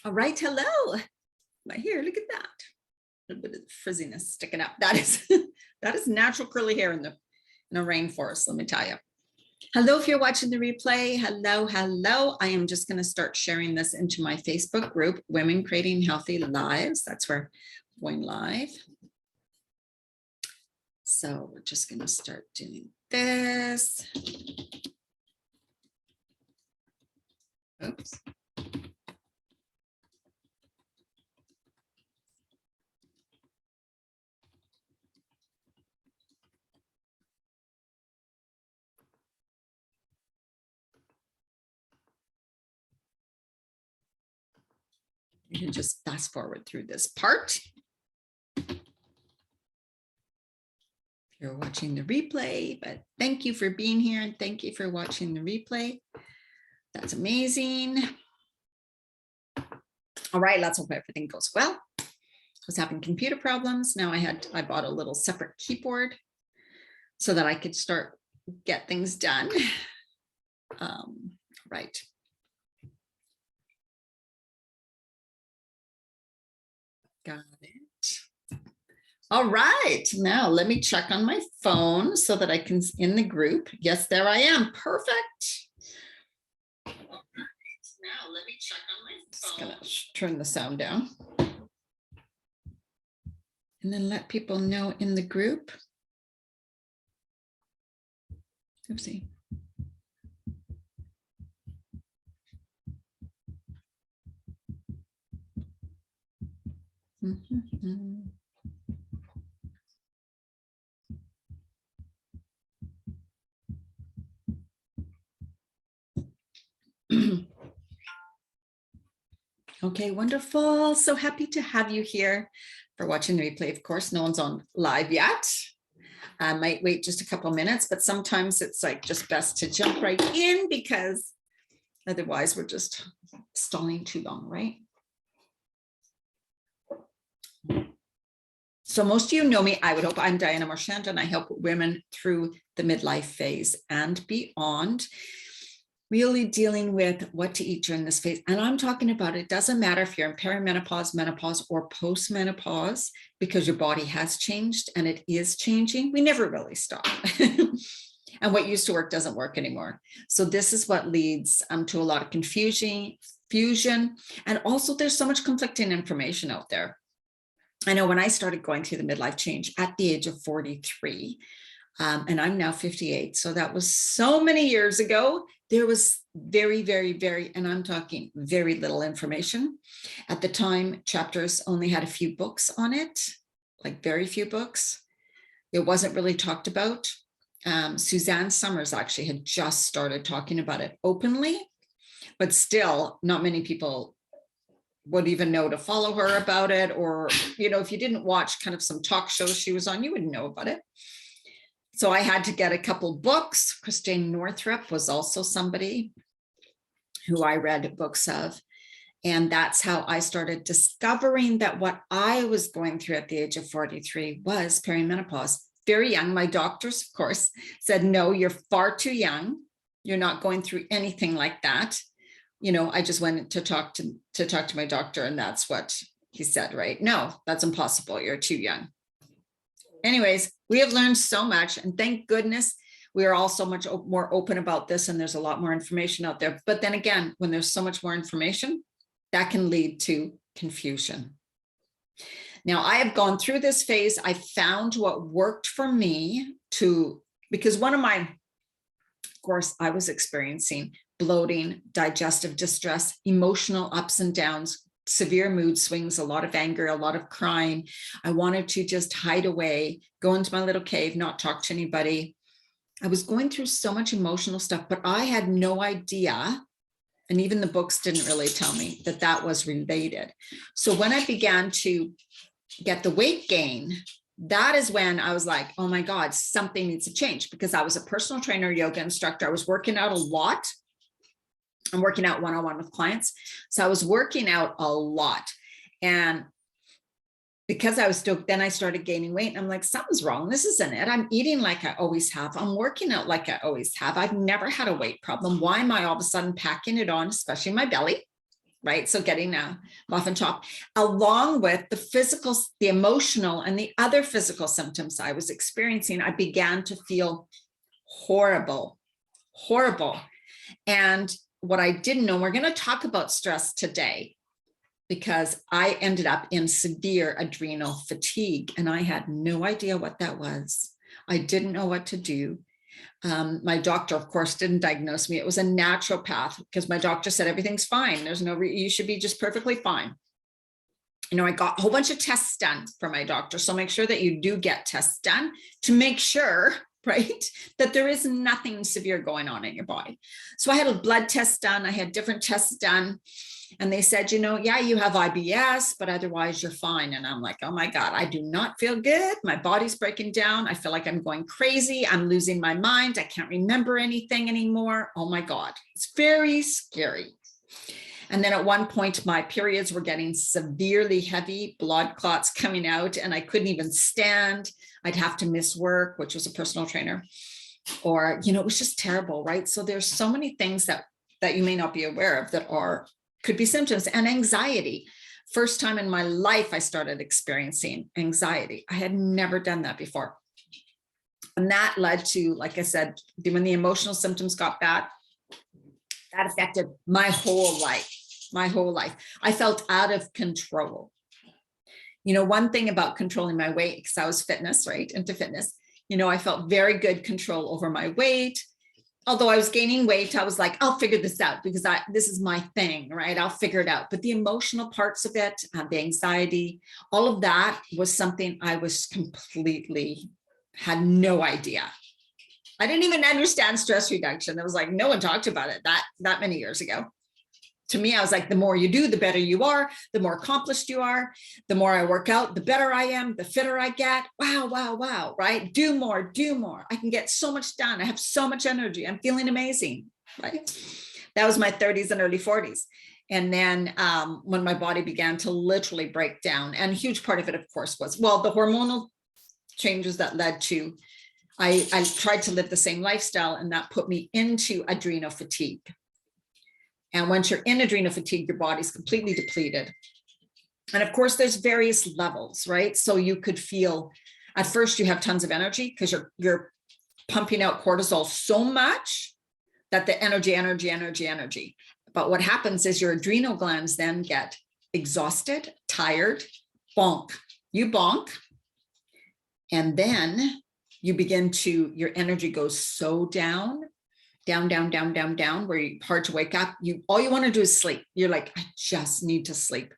All right, hello. My hair, look at that. A little bit of frizziness sticking up. That is that is natural curly hair in a rainforest, let me tell you. Hello, if you're watching the replay. Hello, hello. I am just going to start sharing this into my Facebook group, Women Creating Healthy Lives. That's where we're going live. So we're just going to start doing this. Oops. You can just fast forward through this part. If you're watching the replay, but thank you for being here and thank you for watching the replay. That's amazing. All right, let's hope everything goes well. I was having computer problems. Now I bought a little separate keyboard so that I could get things done. Right. Got it. All right, now let me check on my phone so that I can in the group. Yes, there I am. Perfect. All right, now let me check on my phone. Just gonna turn the sound down. And then let people know in the group. Oopsie. Mm-hmm. Okay, wonderful. So happy to have you here for watching the replay. Of course, no one's on live yet. I might wait just a couple of minutes, but sometimes it's like just best to jump right in because otherwise we're just stalling too long, right? So most of you know me, I would hope. I'm Diana Marchand and I help women through the midlife phase and beyond, really dealing with what to eat during this phase. And I'm talking about, it doesn't matter if you're in perimenopause, menopause, or postmenopause, because your body has changed and it is changing. We never really stop. And what used to work doesn't work anymore. So this is what leads to a lot of confusion. And also there's so much conflicting information out there. I know when I started going through the midlife change at the age of 43, and I'm now 58. So that was so many years ago. There was very, and I'm talking very little information. At the time, Chapters only had a few books on it, like very few books. It wasn't really talked about. Suzanne Summers actually had just started talking about it openly, but still not many people would even know to follow her about it. Or, you know, if you didn't watch kind of some talk shows she was on, you wouldn't know about it. So I had to get a couple books. Christine Northrup was also somebody who I read books of. And that's how I started discovering that what I was going through at the age of 43 was perimenopause. Very young. My doctors, of course, said, no, you're far too young. You're not going through anything like that. You know, I just went to talk to my doctor and that's what he said, right? No, that's impossible. You're too young. Anyways, we have learned so much and thank goodness we are all so much more open about this and there's a lot more information out there. But then again, when there's so much more information, that can lead to confusion. Now, I have gone through this phase. I found what worked for me because one of my, of course, I was experiencing bloating, digestive distress, emotional ups and downs, severe mood swings, a lot of anger, a lot of crying. I wanted to just hide away, go into my little cave, not talk to anybody. I was going through so much emotional stuff, but I had no idea. And even the books didn't really tell me that that was related. So when I began to get the weight gain, that is when I was like, oh my God, something needs to change, because I was a personal trainer, yoga instructor. I was working out a lot. I'm working out one-on-one with clients. So I was working out a lot. And because I was still, then I started gaining weight and I'm like, something's wrong. This isn't it. I'm eating like I always have. I'm working out like I always have. I've never had a weight problem. Why am I all of a sudden packing it on, especially my belly? right? So getting a muffin top, along with the physical, the emotional, and the other physical symptoms I was experiencing, I began to feel horrible, horrible. And what I didn't know, we're going to talk about stress today, because I ended up in severe adrenal fatigue, and I had no idea what that was. I didn't know what to do. My doctor, of course, didn't diagnose me. It was a naturopath, because my doctor said, everything's fine. There's no, you should be just perfectly fine. You know, I got a whole bunch of tests done for my doctor. So make sure that you do get tests done to make sure, right, that there is nothing severe going on in your body. So I had a blood test done. I had different tests done. And they said, you know, yeah, you have IBS, but otherwise you're fine. And I'm like, oh my God, I do not feel good. My body's breaking down. I feel like I'm going crazy. I'm losing my mind. I can't remember anything anymore. Oh my God, it's very scary. And then at one point, my periods were getting severely heavy, blood clots coming out, and I couldn't even stand. I'd have to miss work, which was a personal trainer, or, you know, it was just terrible, right? So there's so many things that you may not be aware of that could be symptoms. And anxiety. First time in my life I started experiencing anxiety. I had never done that before. And that led to, like I said, when the emotional symptoms got bad, that affected my whole life, my whole life. I felt out of control. You know, one thing about controlling my weight, because I was fitness, right, into fitness, you know, I felt very good control over my weight. Although I was gaining weight, I was like, I'll figure this out, because this is my thing, right? I'll figure it out. But the emotional parts of it, the anxiety, all of that was something I was completely, had no idea. I didn't even understand stress reduction. It was like, no one talked about it that many years ago. To me, I was like, the more you do, the better you are, the more accomplished you are, the more I work out, the better I am, the fitter I get. Wow, wow, wow, right? Do more, do more. I can get so much done. I have so much energy. I'm feeling amazing, right? That was my 30s and early 40s. And then when my body began to literally break down, and a huge part of it, of course, was, well, the hormonal changes that led to, I tried to live the same lifestyle, and that put me into adrenal fatigue. And once you're in adrenal fatigue, your body's completely depleted. And of course, there's various levels, right? So you could feel, at first you have tons of energy because you're pumping out cortisol so much that the energy. But what happens is your adrenal glands then get exhausted, tired, bonk. You bonk. And then you begin to, your energy goes so down, where you're hard to wake up. All you want to do is sleep. You're like, I just need to sleep.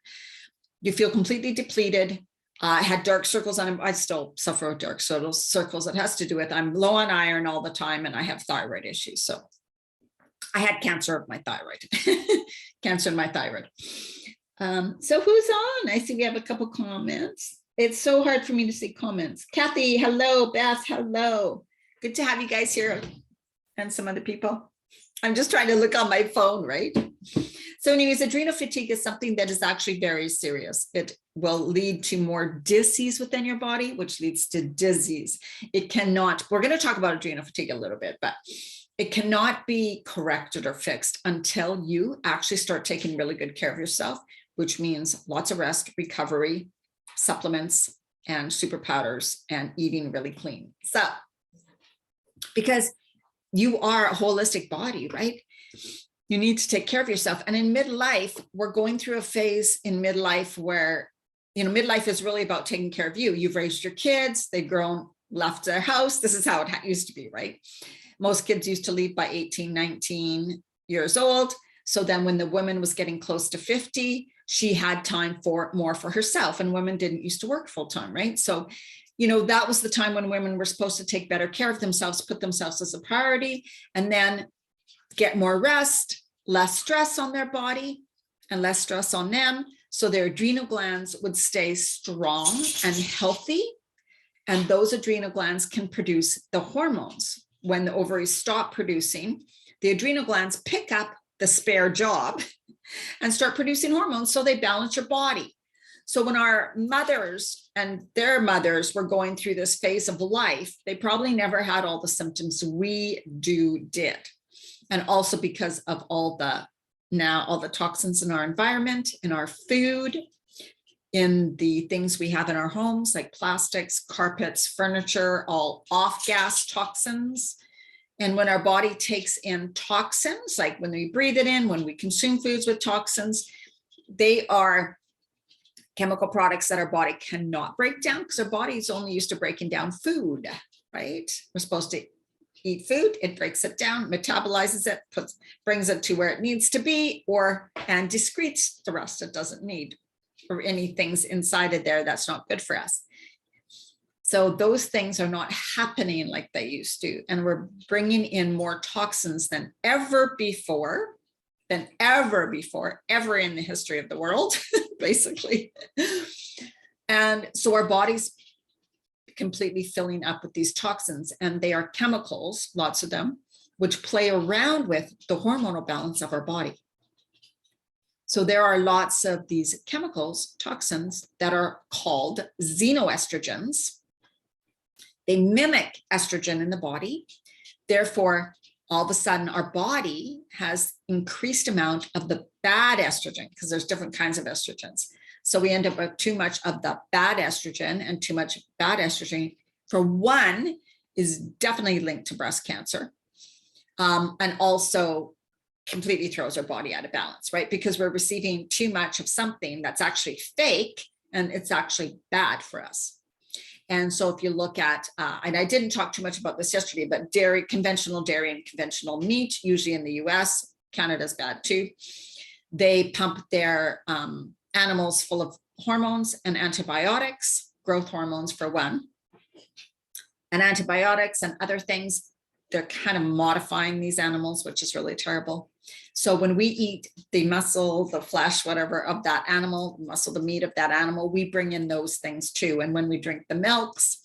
You feel completely depleted. I had dark circles on. I still suffer with dark circles. It has to do with, I'm low on iron all the time, and I have thyroid issues. So I had cancer of my thyroid, cancer in my thyroid. So who's on? I see we have a couple comments. It's so hard for me to see comments. Kathy, hello. Beth, hello. Good to have you guys here. And some other people. I'm just trying to look on my phone, right? So anyways, adrenal fatigue is something that is actually very serious. It will lead to more dis-ease within your body, which leads to disease. It cannot, we're going to talk about adrenal fatigue a little bit, but it cannot be corrected or fixed until you actually start taking really good care of yourself, which means lots of rest, recovery, supplements, and super powders, and eating really clean. So, because you are a holistic body, right? You need to take care of yourself. And in midlife, we're going through a phase in midlife where, you know, midlife is really about taking care of you. You've raised your kids, they've grown, left their house. This is how it used to be, right? Most kids used to leave by 18, 19 years old. So then when the woman was getting close to 50, she had time for more for herself, and women didn't used to work full time, right? So you know, that was the time when women were supposed to take better care of themselves, put themselves as a priority, and then get more rest, less stress on their body and less stress on them. So their adrenal glands would stay strong and healthy. And those adrenal glands can produce the hormones. When the ovaries stop producing, the adrenal glands pick up the spare job and start producing hormones. So they balance your body. So when our mothers and their mothers were going through this phase of life, they probably never had all the symptoms we did. And also because of all the now all the toxins in our environment, in our food, in the things we have in our homes, like plastics, carpets, furniture, all off-gas toxins. And when our body takes in toxins, like when we breathe it in, when we consume foods with toxins, they are chemical products that our body cannot break down because our body is only used to breaking down food, right? We're supposed to eat food, it breaks it down, metabolizes it, brings it to where it needs to be, and excretes the rest it doesn't need, or any things inside of there that's not good for us. So those things are not happening like they used to. And we're bringing in more toxins than ever before, ever in the history of the world, basically. And so our body's completely filling up with these toxins, and they are chemicals, lots of them, which play around with the hormonal balance of our body. So there are lots of these chemicals, toxins, that are called xenoestrogens. They mimic estrogen in the body. Therefore, all of a sudden, our body has increased amount of the bad estrogen, because there's different kinds of estrogens. So we end up with too much of the bad estrogen, and too much bad estrogen, for one, is definitely linked to breast cancer. And also completely throws our body out of balance, right? Because we're receiving too much of something that's actually fake, and it's actually bad for us. And so if you look at, and I didn't talk too much about this yesterday, but conventional dairy and conventional meat, usually in the US, Canada's bad too. They pump their animals full of hormones and antibiotics, growth hormones for one, and antibiotics and other things. They're kind of modifying these animals, which is really terrible. So when we eat the muscle, the flesh, whatever of that animal, muscle, the meat of that animal, we bring in those things too. And when we drink the milks,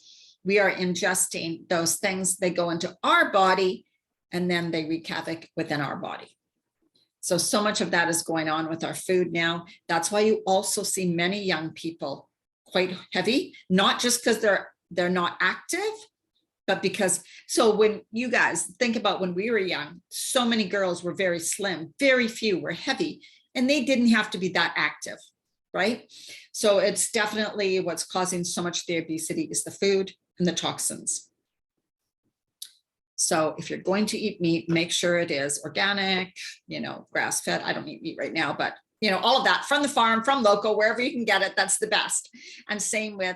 we are ingesting those things. They go into our body, and then they wreak havoc within our body. So much of that is going on with our food now. That's why you also see many young people quite heavy, not just because they're not active, but because, so when you guys think about when we were young, so many girls were very slim, very few were heavy, and they didn't have to be that active, right? So it's definitely what's causing so much of the obesity is the food and the toxins. So if you're going to eat meat, make sure it is organic, grass-fed. I don't eat meat right now, but all of that from the farm, from local, wherever you can get it, that's the best. And same with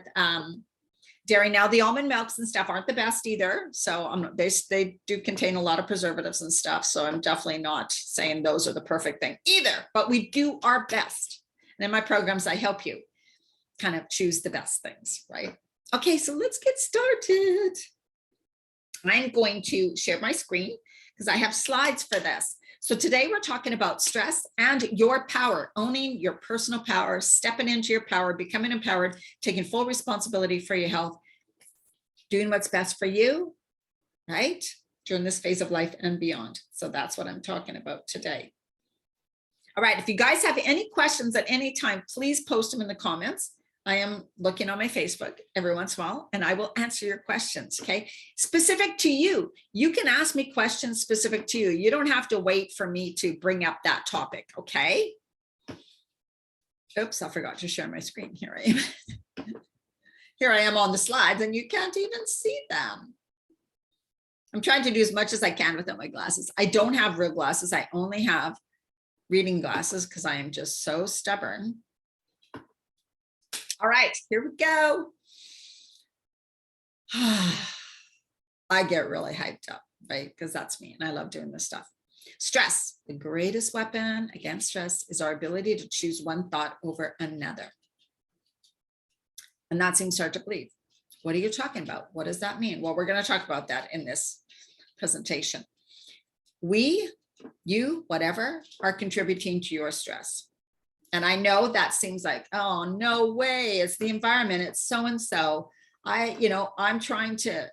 dairy. Now the almond milks and stuff aren't the best either. So they do contain a lot of preservatives and stuff. So I'm definitely not saying those are the perfect thing either, but we do our best. And in my programs, I help you kind of choose the best things, right? Okay, so let's get started. I'm going to share my screen because I have slides for this. So today we're talking about stress and your power, owning your personal power, stepping into your power, becoming empowered, taking full responsibility for your health, doing what's best for you, right? During this phase of life and beyond. So that's what I'm talking about today. All right, if you guys have any questions at any time, please post them in the comments. I am looking on my Facebook every once in a while, and I will answer your questions, okay? Specific to you. You can ask me questions specific to you. You don't have to wait for me to bring up that topic, okay? Oops, I forgot to share my screen. Here I am. Here I am on the slides, and you can't even see them. I'm trying to do as much as I can without my glasses. I don't have real glasses. I only have reading glasses because I am just so stubborn. All right, here we go. I get really hyped up, right? Because that's me, and I love doing this stuff. Stress, the greatest weapon against stress is our ability to choose one thought over another. And that seems hard to believe. What are you talking about? What does that mean? Well, we're going to talk about that in this presentation. We, you, whatever, are contributing to your stress. And I know that seems like, oh, no way, it's the environment, it's so-and-so. I'm trying to,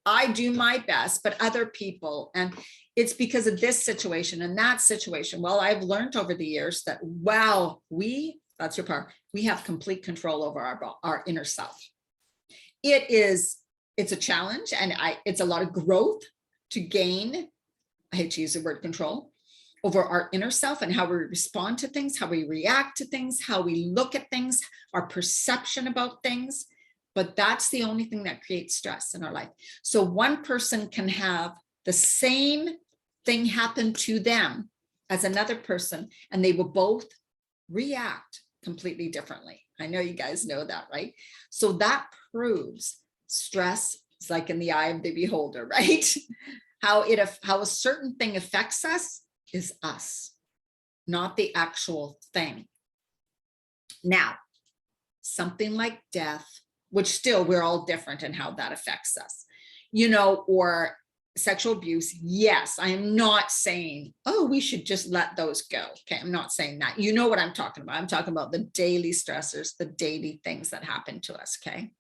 I do my best, but other people, and it's because of this situation and that situation. Well, I've learned over the years that, wow, that's your power. We have complete control over our inner self. It's a challenge, and it's a lot of growth to gain. I hate to use the word control, over our inner self and how we respond to things, how we react to things, how we look at things, our perception about things. But that's the only thing that creates stress in our life. So one person can have the same thing happen to them as another person, and they will both react completely differently. I know you guys know that, right? So that proves stress is like in the eye of the beholder, right? How a certain thing affects us is us, not the actual thing. Now, something like death, which still we're all different in how that affects us, or sexual abuse. Yes, I am not saying, oh, we should just let those go. Okay, I'm not saying that. You know what I'm talking about. I'm talking about the daily stressors, the daily things that happen to us. Okay.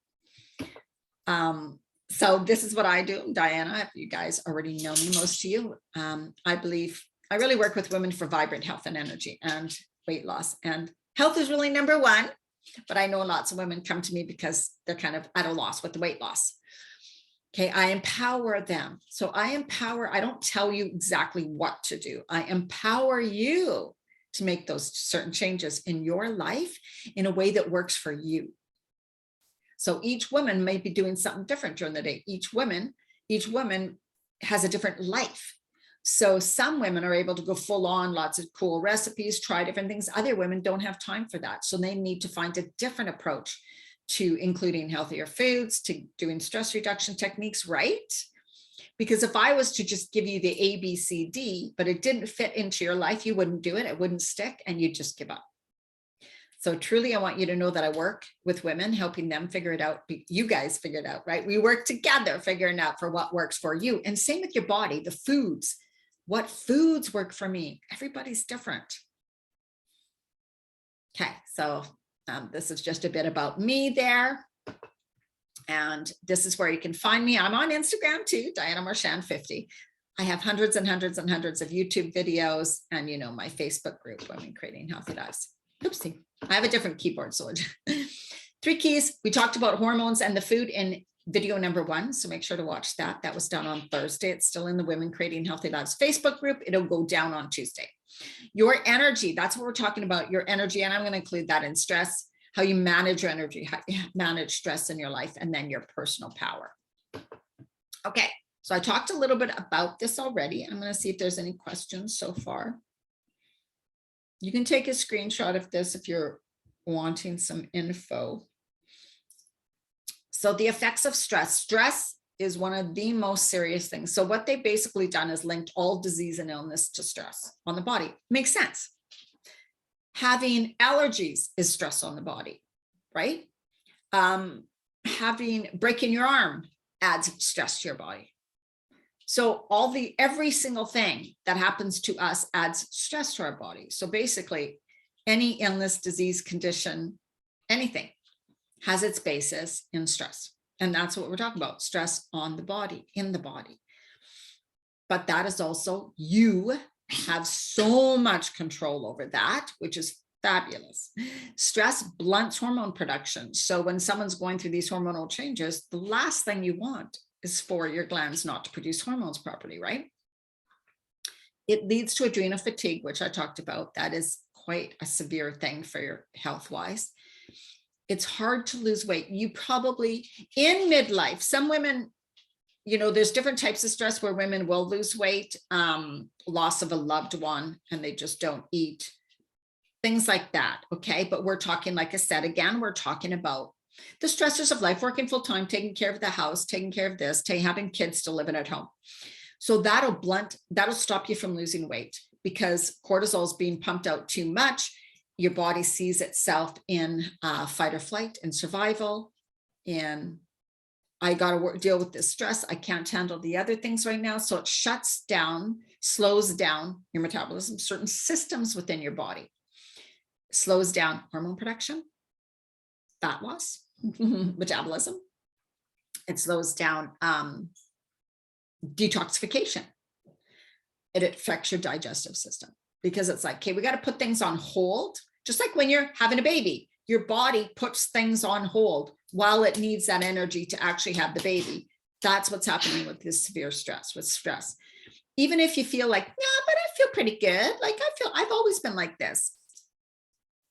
So this is what I do, Diana. If you guys already know me, most of you, I really work with women for vibrant health and energy and weight loss. And health is really number one, but I know lots of women come to me because they're kind of at a loss with the weight loss. Okay, I empower them. So I don't tell you exactly what to do. I empower you to make those certain changes in your life in a way that works for you. So each woman may be doing something different during the day. Each woman has a different life. So some women are able to go full on, lots of cool recipes, try different things. Other women don't have time for that. So they need to find a different approach to including healthier foods, to doing stress reduction techniques, right? Because if I was to just give you the A, B, C, D, but it didn't fit into your life, you wouldn't do it, it wouldn't stick, and you'd just give up. So truly, I want you to know that I work with women, helping them figure it out. You guys figure it out, right? We work together, figuring out for what works for you. And same with your body, the foods. What foods work for me? Everybody's different. Okay, so this is just a bit about me there. And this is where you can find me. I'm on Instagram too, Diana Marchand 50. I have hundreds and hundreds and hundreds of YouTube videos and, my Facebook group, Women Creating Healthy Lives. Oopsie, I have a different keyboard, so 3 keys. We talked about hormones and the food in video number 1, so make sure to watch that. That was done on Thursday. It's still in the Women Creating Healthy Lives Facebook group. It'll go down on Tuesday. Your energy, that's what we're talking about, your energy, and I'm going to include that in stress, how you manage your energy, how you manage stress in your life, and then your personal power. Okay, so I talked a little bit about this already. I'm going to see if there's any questions so far. You can take a screenshot of this if you're wanting some info. So the effects of stress. Stress is one of the most serious things. So what they've basically done is linked all disease and illness to stress on the body. Makes sense. Having allergies is stress on the body, right? Breaking your arm adds stress to your body. So every single thing that happens to us adds stress to our body. So basically, any illness, disease, condition, anything has its basis in stress. And that's what we're talking about, stress on the body, in the body. But that is also, you have so much control over that, which is fabulous. Stress blunts hormone production. So when someone's going through these hormonal changes, the last thing you want is for your glands not to produce hormones properly, right? It leads to adrenal fatigue, which I talked about. That is quite a severe thing for your health-wise. It's hard to lose weight. You probably, in midlife, some women, there's different types of stress where women will lose weight, loss of a loved one, and they just don't eat, things like that, okay? But we're talking, like I said, again, we're talking about the stressors of life, working full time, taking care of the house, taking care of this, having kids still living at home. So that'll stop you from losing weight because cortisol is being pumped out too much. Your body sees itself in fight or flight and survival. And I got to deal with this stress. I can't handle the other things right now. So it shuts down, slows down your metabolism, certain systems within your body, slows down hormone production, fat loss, metabolism. It slows down detoxification. It affects your digestive system because it's like, okay, we got to put things on hold. Just like when you're having a baby, your body puts things on hold while it needs that energy to actually have the baby. That's what's happening with this severe stress, with stress. Even if you feel like, yeah, but I feel pretty good. Like I've always been like this.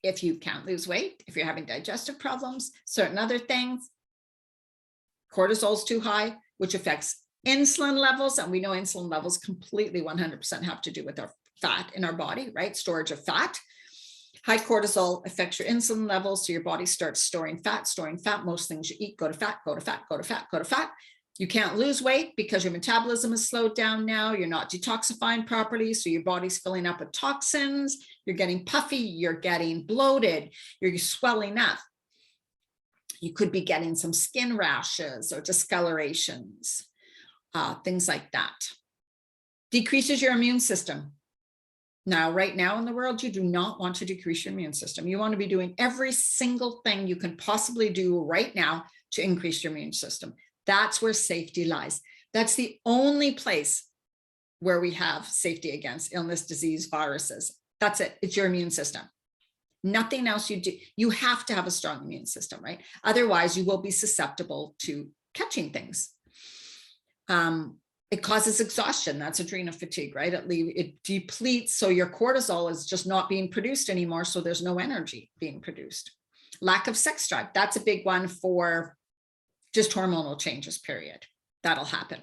If you can't lose weight, if you're having digestive problems, certain other things, cortisol's too high, which affects insulin levels. And we know insulin levels completely 100% have to do with our fat in our body, right? Storage of fat. High cortisol affects your insulin levels. So your body starts storing fat. Most things you eat go to fat, go to fat, go to fat, go to fat. You can't lose weight because your metabolism is slowed down now. You're not detoxifying properly. So your body's filling up with toxins. You're getting puffy. You're getting bloated. You're swelling up. You could be getting some skin rashes or discolorations, things like that. Decreases your immune system. Now, right now in the world, you do not want to decrease your immune system. You want to be doing every single thing you can possibly do right now to increase your immune system. That's where safety lies. That's the only place where we have safety against illness, disease, viruses. That's it. It's your immune system. Nothing else you do. You have to have a strong immune system, right? Otherwise, you will be susceptible to catching things. It causes exhaustion. That's adrenal fatigue, right? It depletes. So your cortisol is just not being produced anymore. So there's no energy being produced. Lack of sex drive. That's a big one for just hormonal changes, period. That'll happen.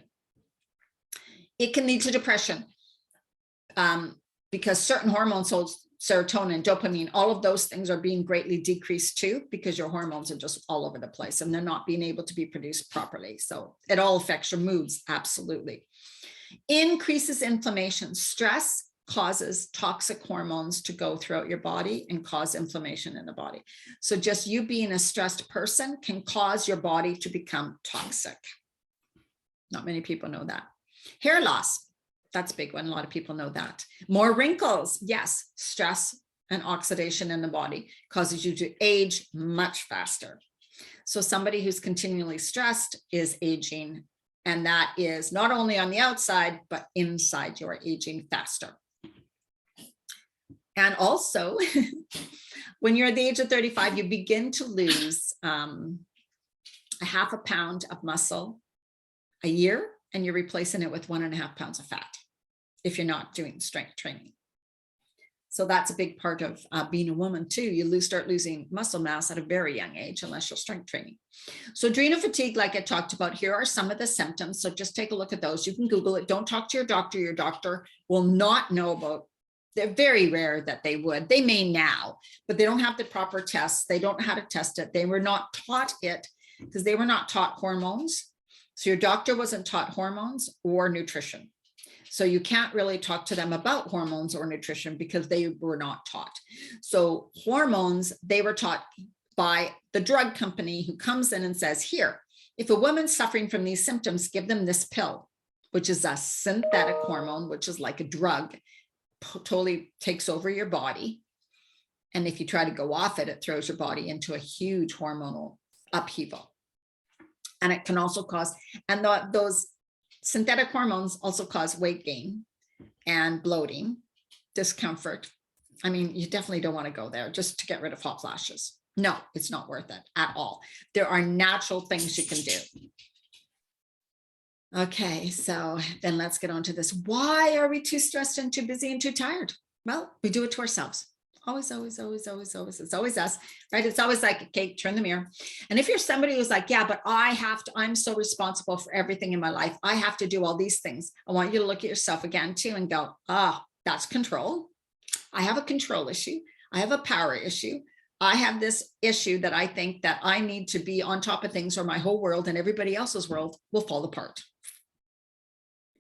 It can lead to depression because certain hormones, so serotonin, dopamine, all of those things are being greatly decreased too, because your hormones are just all over the place and they're not being able to be produced properly. So it all affects your moods. Absolutely. Increases inflammation. Stress causes toxic hormones to go throughout your body and cause inflammation in the body. So just you being a stressed person can cause your body to become toxic. Not many people know that. Hair loss. That's a big one. A lot of people know that. More wrinkles. Yes, stress and oxidation in the body causes you to age much faster. So somebody who's continually stressed is aging, and that is not only on the outside, but inside you're aging faster. And also, when you're at the age of 35, you begin to lose a half a pound of muscle a year, and you're replacing it with 1.5 pounds of fat if you're not doing strength training. So that's a big part of being a woman too. You start losing muscle mass at a very young age unless you're strength training. So adrenal fatigue, like I talked about, here are some of the symptoms. So just take a look at those. You can Google it. Don't talk to your doctor. Your doctor will not know about. They're very rare that they would. They may now, but they don't have the proper tests. They don't know how to test it. They were not taught it because they were not taught hormones. So your doctor wasn't taught hormones or nutrition. So you can't really talk to them about hormones or nutrition because they were not taught. So hormones, they were taught by the drug company who comes in and says, here, if a woman's suffering from these symptoms, give them this pill, which is a synthetic hormone, which is like a drug, totally takes over your body. And if you try to go off it, it throws your body into a huge hormonal upheaval. And it can also cause, and those synthetic hormones also cause weight gain and bloating, discomfort. I mean, you definitely don't want to go there just to get rid of hot flashes. No, it's not worth it at all. There are natural things you can do. Okay, so then let's get on to this. Why are we too stressed and too busy and too tired? Well, we do it to ourselves. Always, always, always, always, always. It's always us, right? It's always like, okay, turn the mirror. And if you're somebody who's like, yeah, but I'm so responsible for everything in my life. I have to do all these things. I want you to look at yourself again too and go, that's control. I have a control issue. I have a power issue. I have this issue that I think that I need to be on top of things or my whole world and everybody else's world will fall apart.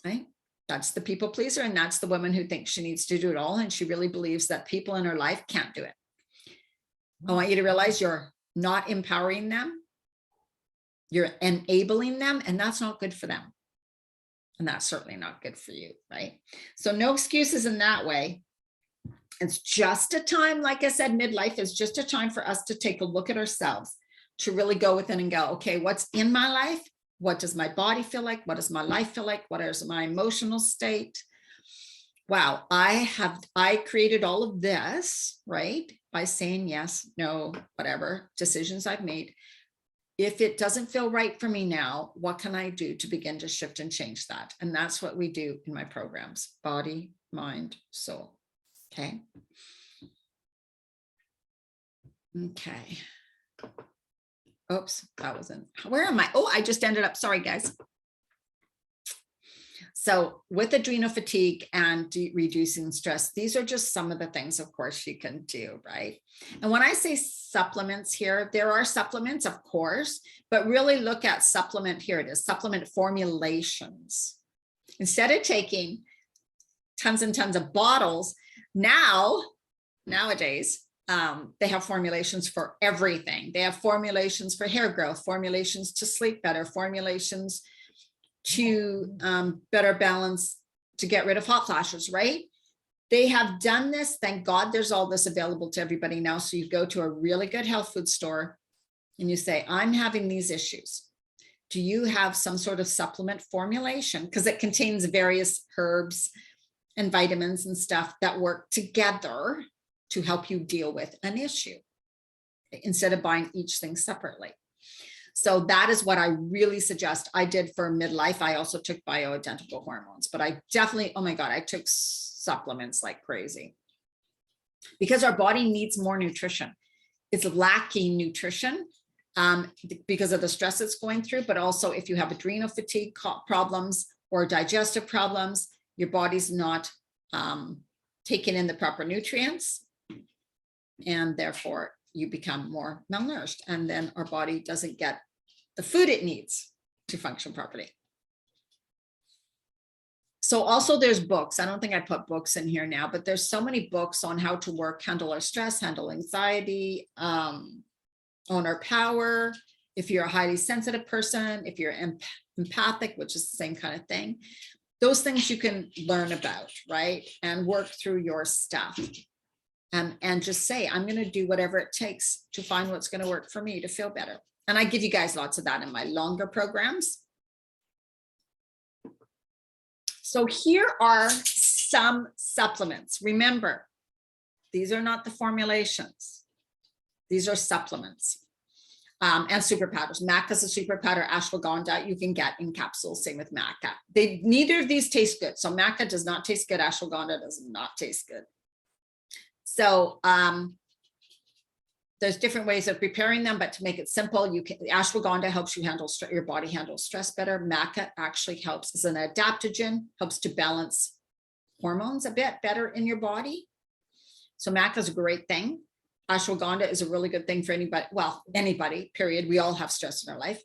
Right? That's the people pleaser. And that's the woman who thinks she needs to do it all. And she really believes that people in her life can't do it. I want you to realize you're not empowering them. You're enabling them, and that's not good for them. And that's certainly not good for you, right? So no excuses in that way. It's just a time, like I said, midlife is just a time for us to take a look at ourselves, to really go within and go, okay, what's in my life? What does my body feel like? What does my life feel like? What is my emotional state? Wow, I created all of this, right? By saying yes, no, whatever decisions I've made. if it doesn't feel right for me now, what can I do to begin to shift and change that? And that's what we do in my programs, body, mind, soul. Okay. Okay. Oops, that wasn't, where am I? Oh, I just ended up, sorry guys. So with adrenal fatigue and reducing stress, these are just some of the things, of course, you can do, right? And when I say supplements here, there are supplements, of course, but really look at supplement, here it is, supplement formulations. Instead of taking tons and tons of bottles, nowadays, they have formulations for everything. They have formulations for hair growth, formulations to sleep better, formulations to better balance, to get rid of hot flashes, right? They have done this. Thank God there's all this available to everybody now. So you go to a really good health food store and you say, I'm having these issues. Do you have some sort of supplement formulation? Because it contains various herbs and vitamins and stuff that work together to help you deal with an issue instead of buying each thing separately. So that is what I really suggest. I did for midlife. I also took bioidentical hormones, but I definitely, oh my God, I took supplements like crazy because our body needs more nutrition. It's lacking nutrition because of the stress it's going through, but also if you have adrenal fatigue problems or digestive problems, your body's not taking in the proper nutrients, and therefore you become more malnourished, and then our body doesn't get the food it needs to function properly. So also there's books. I don't think I put books in here now, but there's so many books on how to handle our stress, handle anxiety, own our power. If you're a highly sensitive person, if you're empathic, which is the same kind of thing, those things you can learn about, right? And work through your stuff. And just say, I'm going to do whatever it takes to find what's going to work for me to feel better. And I give you guys lots of that in my longer programs. So here are some supplements. Remember, these are not the formulations. These are supplements and super powders. Maca is a super powder. Ashwagandha you can get in capsules. Same with maca. Neither of these taste good. So maca does not taste good. Ashwagandha does not taste good. So there's different ways of preparing them, but to make it simple, ashwagandha helps you handle your body handle stress better. Maca actually helps as an adaptogen, helps to balance hormones a bit better in your body. So maca is a great thing. Ashwagandha is a really good thing for anybody. Well, anybody, period. We all have stress in our life,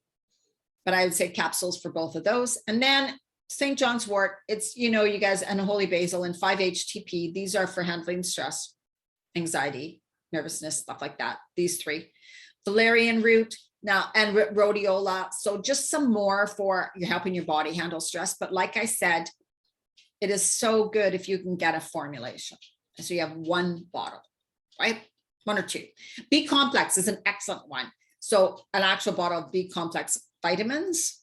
but I would say capsules for both of those. And then St. John's wort, it's, you guys, and holy basil and 5-HTP. These are for handling stress, anxiety, nervousness, stuff like that. These three. Valerian root now and rhodiola. So just some more for you helping your body handle stress. But like I said, it is so good if you can get a formulation. So you have one bottle, right? One or two. B complex is an excellent one. So an actual bottle of B complex vitamins,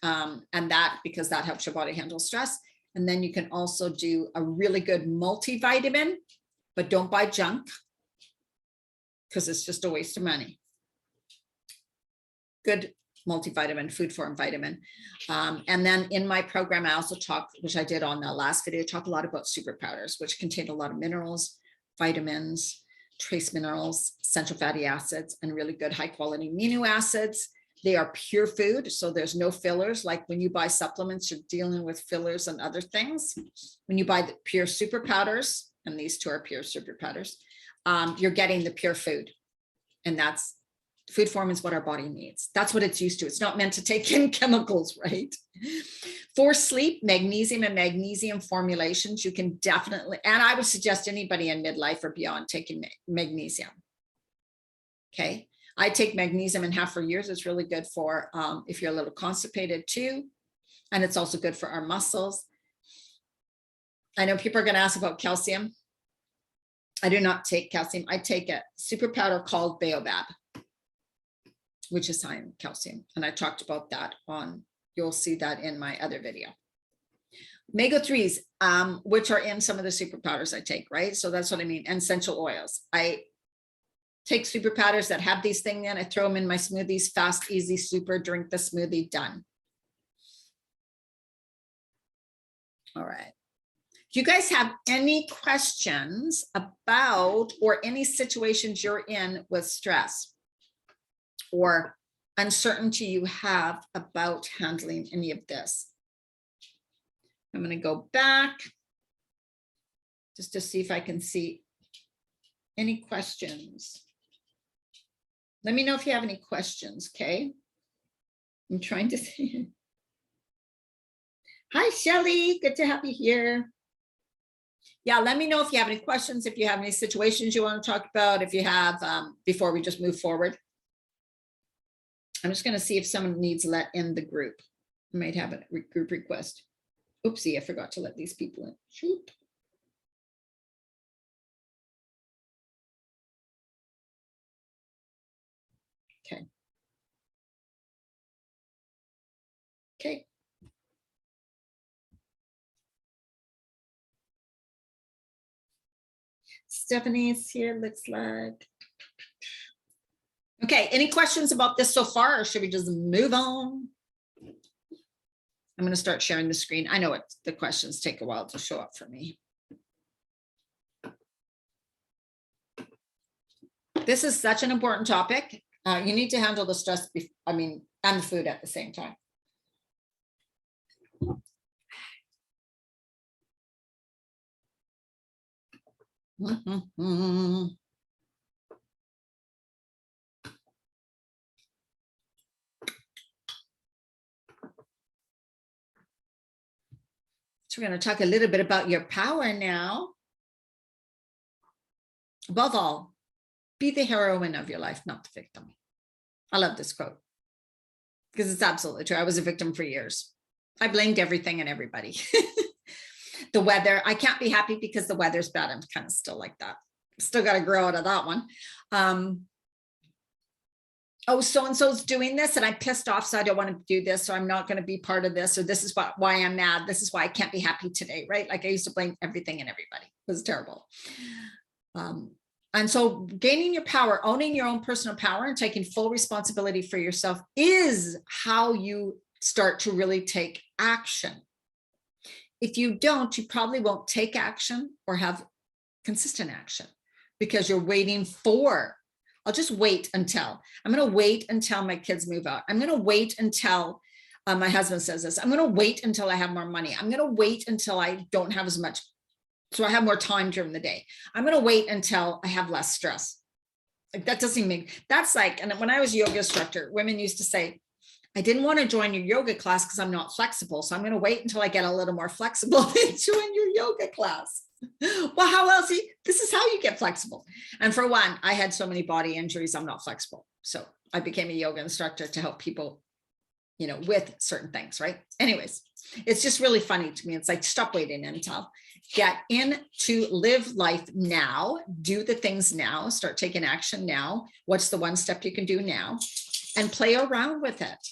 and that because that helps your body handle stress. And then you can also do a really good multivitamin, but don't buy junk because it's just a waste of money. Good multivitamin, food form vitamin. And then in my program, I also talk, which I did on the last video, talk a lot about super powders, which contain a lot of minerals, vitamins, trace minerals, essential fatty acids, and really good high quality amino acids. They are pure food, so there's no fillers. Like when you buy supplements, you're dealing with fillers and other things. When you buy the pure super powders, and these two are pure super powders, you're getting the pure food. And that's food form is what our body needs. That's what it's used to. It's not meant to take in chemicals, right? For sleep, magnesium and magnesium formulations, you can definitely, and I would suggest anybody in midlife or beyond taking magnesium. Okay. I take magnesium and have for years. It's really good for if you're a little constipated too. And it's also good for our muscles. I know people are going to ask about calcium. I do not take calcium. I take a super powder called Baobab, which is high in calcium. And I talked about that you'll see that in my other video. Omega-3s, which are in some of the super powders I take, right? So that's what I mean. And essential oils. take super powders that have these things in. I throw them in my smoothies, fast, easy, super, drink the smoothie, done. All right. Do you guys have any questions about or any situations you're in with stress or uncertainty you have about handling any of this? I'm going to go back just to see if I can see any questions. Let me know if you have any questions, okay? I'm trying to see. Hi, Shelly. Good to have you here. Yeah, let me know if you have any questions, if you have any situations you want to talk about, if you have, before we just move forward. I'm just going to see if someone needs let in the group. I might have a group request. Oopsie, I forgot to let these people in. Shoot. Okay. Okay. Stephanie's here, looks like. Okay, any questions about this so far, or should we just move on? I'm going to start sharing the screen. I know the questions take a while to show up for me. This is such an important topic. You need to handle the stress, and the food at the same time. So we're going to talk a little bit about your power now. Above all, be the heroine of your life, not the victim. I love this quote because it's absolutely true. I was a victim for years. I blamed everything and everybody. The weather, I can't be happy because the weather's bad. I'm kind of still like that. Still got to grow out of that one. Oh, so-and-so's doing this and I'm pissed off, so I don't want to do this, so I'm not going to be part of this, or this is why I'm mad. This is why I can't be happy today, right? Like I used to blame everything and everybody. It was terrible. And so gaining your power, owning your own personal power and taking full responsibility for yourself is how you start to really take action. If you don't, you probably won't take action or have consistent action because you're waiting for, I'll just wait until, I'm going to wait until my kids move out. I'm going to wait until my husband says this. I'm going to wait until I have more money. I'm going to wait until I don't have as much, so I have more time during the day. I'm going to wait until I have less stress. Like that doesn't make, that's like, and when I was a yoga instructor, women used to say, I didn't want to join your yoga class because I'm not flexible. So I'm going to wait until I get a little more flexible and join your yoga class. Well, how else? This is how you get flexible. And for one, I had so many body injuries, I'm not flexible. So I became a yoga instructor to help people, with certain things, right? Anyways, it's just really funny to me. It's like, stop waiting until, get in to live life now, do the things now, start taking action now. What's the one step you can do now? And play around with it.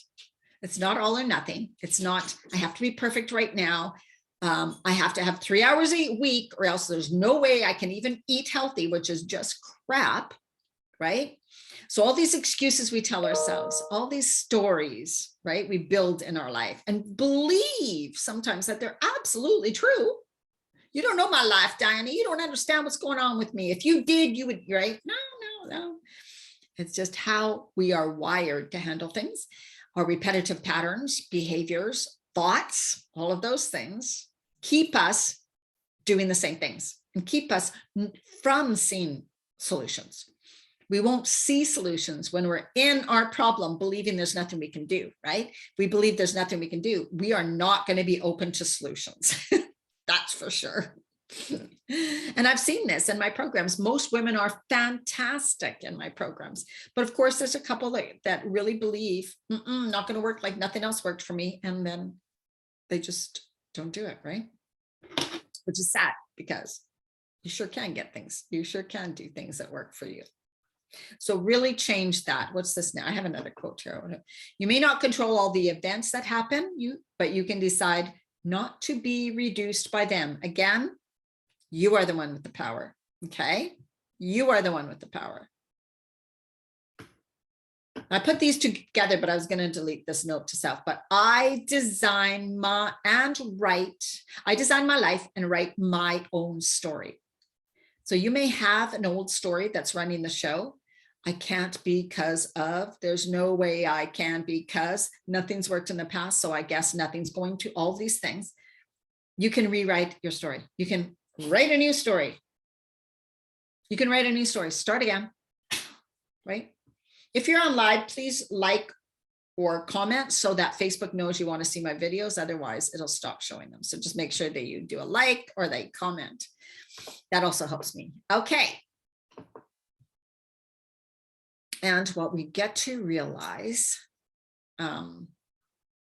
It's not all or nothing. It's not, I have to be perfect right now. I have to have 3 hours a week or else there's no way I can even eat healthy, which is just crap, right? So all these excuses we tell ourselves, all these stories, right? We build in our life and believe sometimes that they're absolutely true. You don't know my life, Diana. You don't understand what's going on with me. If you did, you would, right? No. It's just how we are wired to handle things. Our repetitive patterns, behaviors, thoughts, all of those things keep us doing the same things and keep us from seeing solutions. We won't see solutions when we're in our problem, believing there's nothing we can do, right? We believe there's nothing we can do. We are not going to be open to solutions. That's for sure. And I've seen this in my programs. Most women are fantastic in my programs, but of course there's a couple that really believe not going to work, like nothing else worked for me, and then they just don't do it, right? Which is sad because you sure can get things, you sure can do things that work for you. So really change that. What's this now? I have another quote here. You may not control all the events that happen, but you can decide not to be reduced by them. Again, you are the one with the power. Okay. You are the one with the power. I put these together, but I was going to delete this note to self. But I design my life and write my own story. So you may have an old story that's running the show. I can't because of, there's no way I can because nothing's worked in the past. So I guess nothing's going to, all these things. You can rewrite your story. You can write a new story. You can write a new story, start again, right? If you're on live, please like or comment so that Facebook knows you want to see my videos. Otherwise, it'll stop showing them. So just make sure that you do a like or they comment. That also helps me. Okay. And what we get to realize when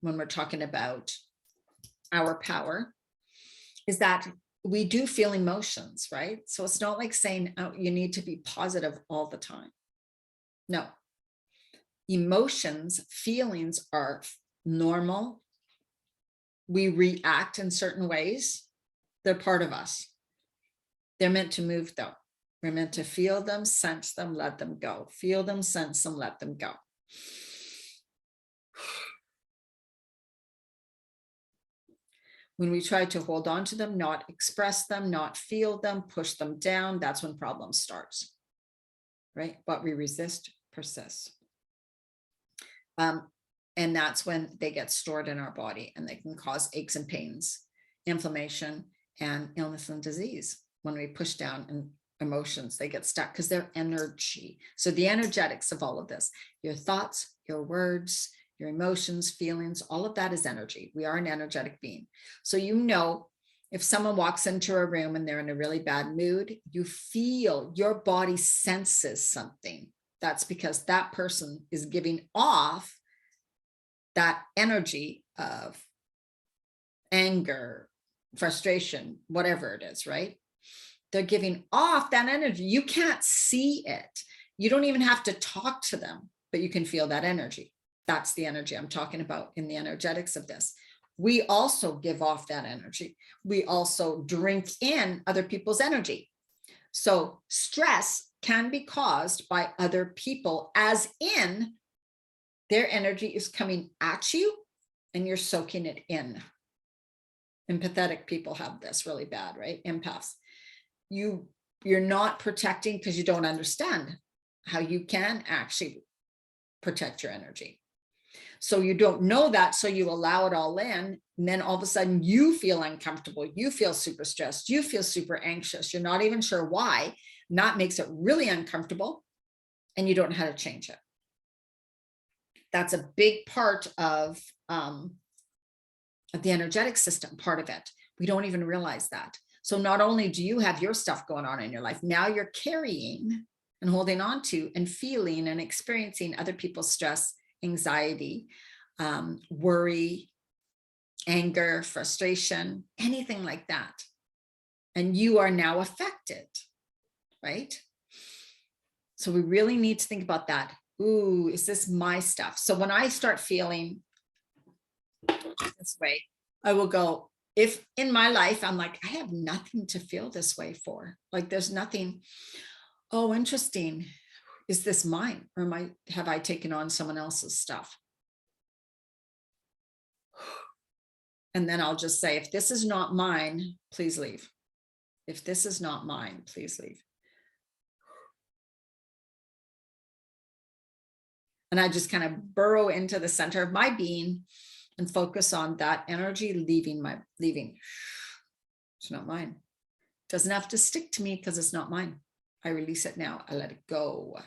we're talking about our power is that we do feel emotions, right? So it's not like saying, oh, you need to be positive all the time. No. Emotions, feelings are normal. We react in certain ways. They're part of us. They're meant to move though. We're meant to feel them, sense them, let them go. Feel them, sense them, let them go. When we try to hold on to them, not express them, not feel them, push them down, that's when problems starts, right? What we resist persists. And that's when they get stored in our body and they can cause aches and pains, inflammation, and illness and disease. When we push down and emotions, they get stuck because they're energy. So the energetics of all of this, your thoughts, your words, your emotions, feelings, all of that is energy. We are an energetic being. So you know, if someone walks into a room and they're in a really bad mood, you feel your body senses something. That's because that person is giving off that energy of anger, frustration, whatever it is, right? They're giving off that energy. You can't see it. You don't even have to talk to them, but you can feel that energy. That's the energy I'm talking about in the energetics of this. We also give off that energy. We also drink in other people's energy. So stress can be caused by other people, as in their energy is coming at you and you're soaking it in. Empathetic people have this really bad, right? Empaths. You're not protecting because you don't understand how you can actually protect your energy. So you don't know that, so you allow it all in, and then all of a sudden you feel uncomfortable, you feel super stressed, you feel super anxious, you're not even sure why, and that makes it really uncomfortable, and you don't know how to change it. That's a big part of the energetic system, part of it. We don't even realize that. So not only do you have your stuff going on in your life, now you're carrying and holding on to and feeling and experiencing other people's stress, anxiety, worry, anger, frustration, anything like that. And you are now affected, right? So we really need to think about that. Ooh, is this my stuff? So when I start feeling this way, I will go, if in my life, I'm like, I have nothing to feel this way for. Like there's nothing, oh, interesting. Is this mine? Or have I taken on someone else's stuff? And then I'll just say, if this is not mine, please leave. If this is not mine, please leave. And I just kind of burrow into the center of my being and focus on that energy leaving. It's not mine. It doesn't have to stick to me because it's not mine. I release it now. I let it go.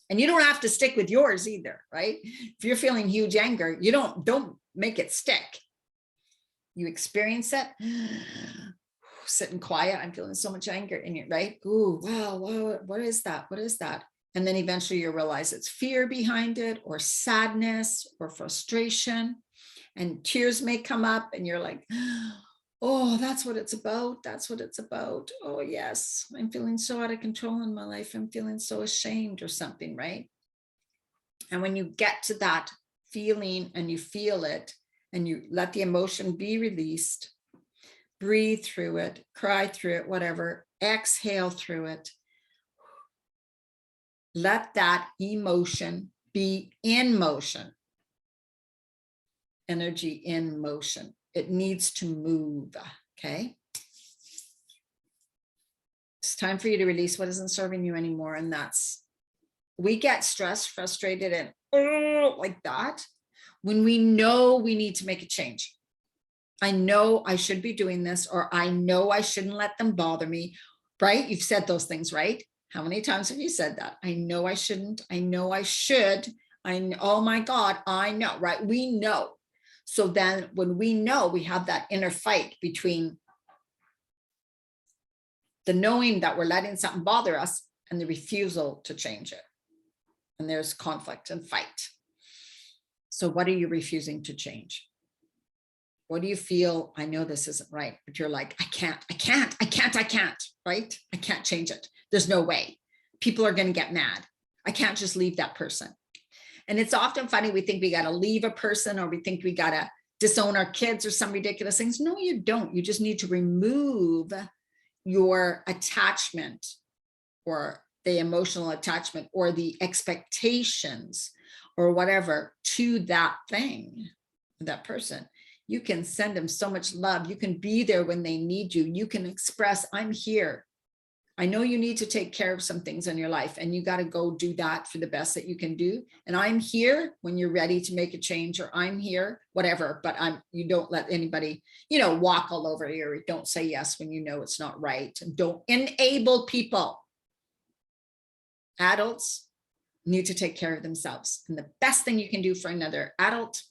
And you don't have to stick with yours either, right? If you're feeling huge anger, you don't make it stick. You experience it, sitting quiet. I'm feeling so much anger in you, right? Ooh, wow, what is that? What is that? And then eventually you realize it's fear behind it, or sadness, or frustration, and tears may come up and you're like, oh, that's what it's about. That's what it's about. Oh yes, I'm feeling so out of control in my life. I'm feeling so ashamed or something, right? And when you get to that feeling and you feel it and you let the emotion be released, breathe through it, cry through it, whatever, exhale through it. Let that emotion be in motion. Energy in motion. It needs to move. Okay. It's time for you to release what isn't serving you anymore. And that's, we get stressed, frustrated, and like that when we know we need to make a change. I know I should be doing this, or I know I shouldn't let them bother me, right? You've said those things, right? How many times have you said that? I know I shouldn't. I know I should. Oh my God, I know, right? We know. So then when we know, we have that inner fight between the knowing that we're letting something bother us and the refusal to change it. And there's conflict and fight. So what are you refusing to change? What do you feel? I know this isn't right, but you're like, I can't, right? I can't change it. There's no way. People are going to get mad. I can't just leave that person. And it's often funny. We think we got to leave a person, or we think we got to disown our kids or some ridiculous things. No, you don't. You just need to remove your attachment, or the emotional attachment, or the expectations, or whatever, to that thing, that person. You can send them so much love. You can be there when they need you. You can express, I'm here. I know you need to take care of some things in your life, and you got to go do that for the best that you can do. And I'm here when you're ready to make a change, or I'm here, whatever, but you don't let anybody, walk all over you, or don't say yes when you know it's not right. And don't enable people. Adults need to take care of themselves. And the best thing you can do for another adult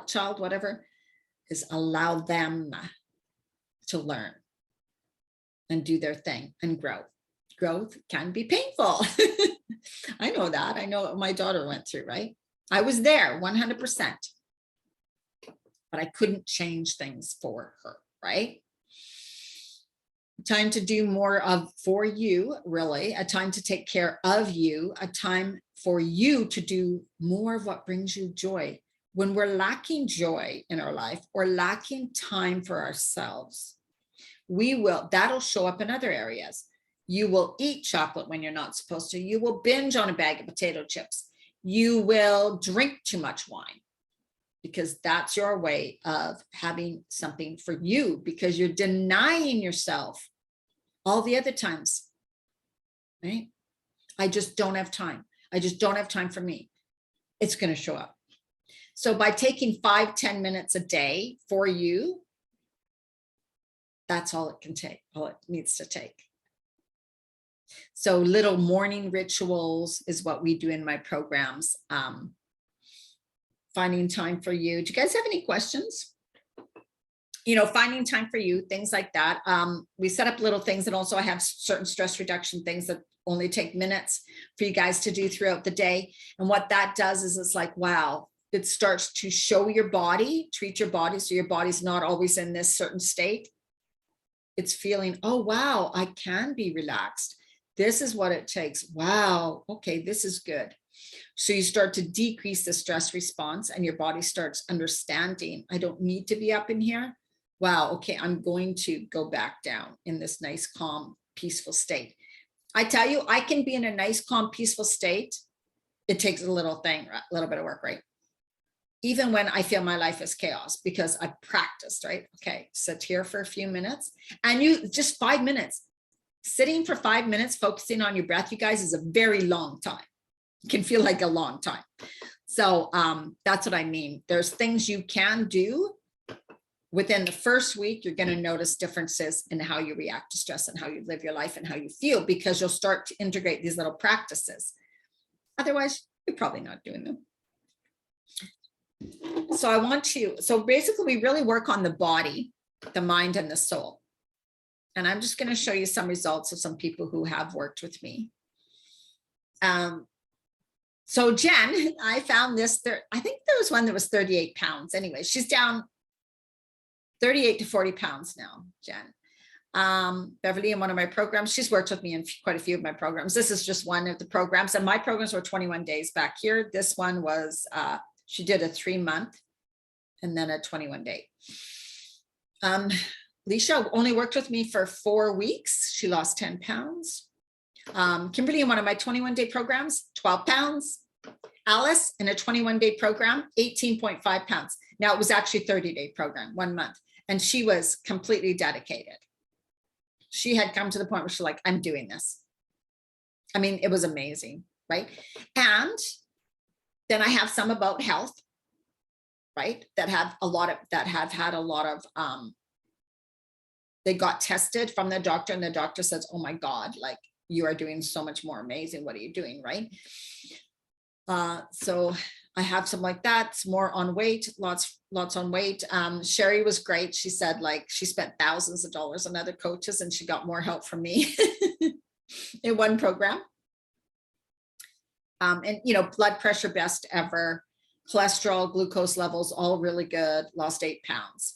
child, whatever, is allow them to learn and do their thing and grow. Growth can be painful. I know that. I know what my daughter went through, right? I was there 100%, but I couldn't change things for her, right? Time to do more for you, really, a time to take care of you, a time for you to do more of what brings you joy. When we're lacking joy in our life, or lacking time for ourselves, that'll show up in other areas. You will eat chocolate when you're not supposed to. You will binge on a bag of potato chips. You will drink too much wine, because that's your way of having something for you, because you're denying yourself all the other times, right? I just don't have time. I just don't have time for me. It's going to show up. So by taking 5-10 minutes a day for you, that's all it can take, all it needs to take. So little morning rituals is what we do in my programs. Finding time for you. Do you guys have any questions? Finding time for you, things like that. We set up little things, and also I have certain stress reduction things that only take minutes for you guys to do throughout the day. And what that does is, it's like, wow, it starts to show your body, treat your body, so your body's not always in this certain state. It's feeling, oh, wow, I can be relaxed. This is what it takes. Wow, okay, this is good. So you start to decrease the stress response, and your body starts understanding, I don't need to be up in here. Wow, okay, I'm going to go back down in this nice, calm, peaceful state. I tell you, I can be in a nice, calm, peaceful state. It takes a little bit of work, right? Even when I feel my life is chaos, because I practiced, right? Okay, sit here for a few minutes, and just 5 minutes, sitting for 5 minutes, focusing on your breath, you guys, is a very long time. It can feel like a long time. So that's what I mean. There's things you can do within the first week. You're going to notice differences in how you react to stress, and how you live your life, and how you feel, because you'll start to integrate these little practices. Otherwise, you're probably not doing them. So basically we really work on the body, the mind, and the soul. And I'm just going to show you some results of some people who have worked with me. So Jen, I found this, I think there was one that was 38 pounds. Anyway, she's down 38 to 40 pounds now, Jen. Beverly, in one of my programs, she's worked with me in quite a few of my programs. This is just one of the programs, and my programs were 21 days back here. This one was, she did a 3-month and then a 21-day. Leisha only worked with me for 4 weeks. She lost 10 pounds. Kimberly, in one of my 21-day programs, 12 pounds. Alice, in a 21-day program, 18.5 pounds. Now, it was actually a 30-day program, 1 month. And she was completely dedicated. She had come to the point where she's like, I'm doing this. I mean, it was amazing, right? And then I have some about health, right? That have had a lot of, they got tested from the doctor, and the doctor says, oh my God, like, you are doing so much more amazing. What are you doing, right? So I have some like that, some more on weight, lots on weight. Sherry was great. She said, like, she spent thousands of dollars on other coaches and she got more help from me in one program. And, you know, blood pressure, best ever, cholesterol, glucose levels, all really good, lost 8 pounds.